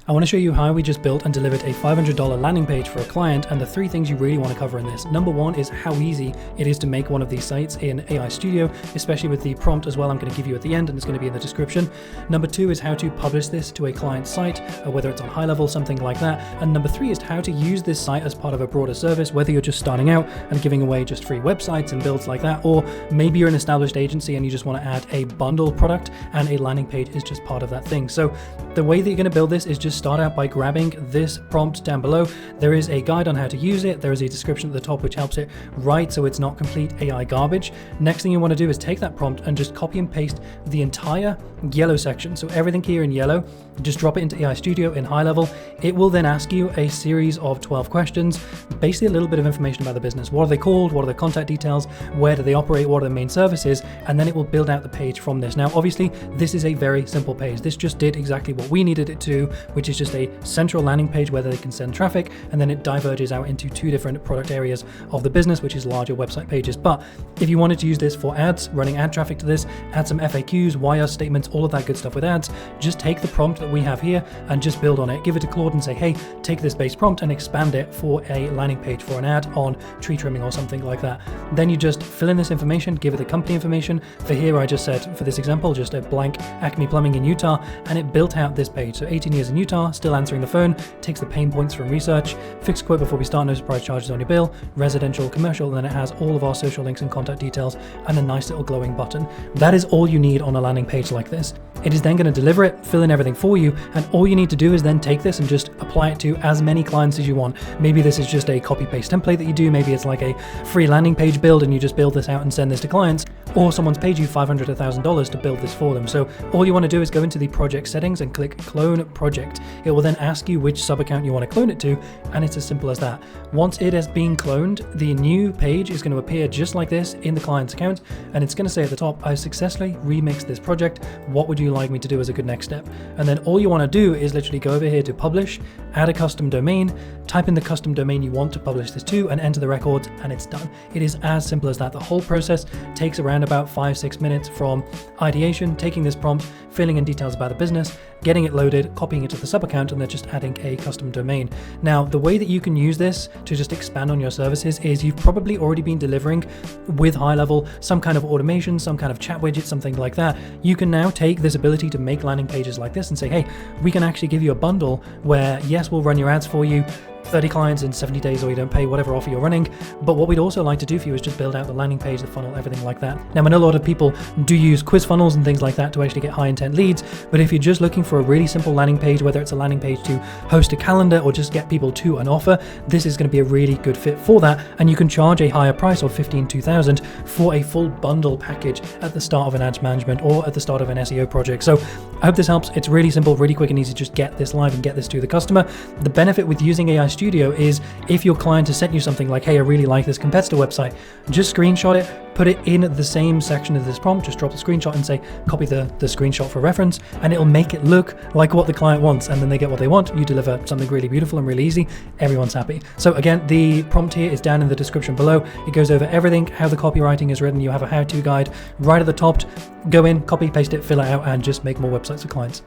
I want to show you how we just built and delivered a $500 landing page for a client, and the 3 things you really want to cover in this. Number 1 is how easy it is to make one of these sites in AI Studio, especially with the prompt as well I'm going to give you at the end, and it's going to be in the description. Number 2 is how to publish this to a client's site, whether it's on highlevel, something like that. And number 3 is how to use this site as part of a broader service, whether you're just starting out and giving away just free websites and builds like that, or maybe you're an established agency and you just want to add a bundle product and a landing page is just part of that thing. So the way that you're going to build this is just start out by grabbing this prompt down below. There is a guide on how to use it. There is a description at the top which helps it write so it's not complete AI garbage. Next thing you want to do is take that prompt and just copy and paste the entire yellow section. So everything here in yellow, just drop it into AI Studio in highlevel. It will then ask you a series of 12 questions, basically a little bit of information about the business. What are they called? What are their contact details? Where do they operate? What are their main services? And then it will build out the page from this. Now, obviously, this is a very simple page. This just did exactly what we needed it to, which is just a central landing page where they can send traffic, and then it diverges out into 2 different product areas of the business, which is larger website pages. But if you wanted to use this for ads, running ad traffic to this, add some FAQs, wire statements, all of that good stuff with ads, just take the prompt that we have here and just build on it. Give it to Claude and say, hey, take this base prompt and expand it for a landing page for an ad on tree trimming or something like that. Then you just fill in this information, give it the company information. For here, I just said, for this example, just a blank Acme Plumbing in Utah, and it built out this page. So 18 years in Utah, still answering the phone, takes the pain points from research, fixed quote before we start, no surprise charges on your bill, residential, commercial, and then it has all of our social links and contact details and a nice little glowing button. That is all you need on a landing page like this. It is then going to deliver it, fill in everything for you, and all you need to do is then take this and just apply it to as many clients as you want. Maybe this is just a copy-paste template that you do, maybe it's like a free landing page build and you just build this out and send this to clients, or someone's paid you $500 to $1,000 to build this for them. So all you want to do is go into the project settings and click clone project. It will then ask you which sub-account you want to clone it to, and it's as simple as that. Once it has been cloned, the new page is going to appear just like this in the client's account, and it's going to say at the top, I've successfully remixed this project. What would you like me to do as a good next step? And then all you want to do is literally go over here to publish, add a custom domain, type in the custom domain you want to publish this to, and enter the records, and it's done. It is as simple as that. The whole process takes around about 5-6 minutes from ideation, taking this prompt, filling in details about the business, getting it loaded, copying it to the sub account, and then just adding a custom domain. Now, the way that you can use this to just expand on your services is you've probably already been delivering with highlevel some kind of automation, some kind of chat widget, something like that. You can now take this ability to make landing pages like this and say, hey, we can actually give you a bundle where, yes, we'll run your ads for you, 30 clients in 70 days, or you don't pay, whatever offer you're running. But what we'd also like to do for you is just build out the landing page, the funnel, everything like that. Now, I know a lot of people do use quiz funnels and things like that to actually get high intent leads. But if you're just looking for a really simple landing page, whether it's a landing page to host a calendar or just get people to an offer, this is going to be a really good fit for that. And you can charge a higher price of $15,000 for a full bundle package at the start of an ads management or at the start of an SEO project. So I hope this helps. It's really simple, really quick and easy to just get this live and get this to the customer. The benefit with using AI Studio is if your client has sent you something like, hey, I really like this competitor website, just screenshot it, put it in the same section of this prompt, just drop the screenshot and say, copy the screenshot for reference, and it'll make it look like what the client wants, and then they get what they want. You deliver something really beautiful and really easy. Everyone's happy. So again, the prompt here is down in the description below. It goes over everything, how the copywriting is written. You have a how-to guide right at the top. Go in, copy, paste it, fill it out, and just make more websites for clients.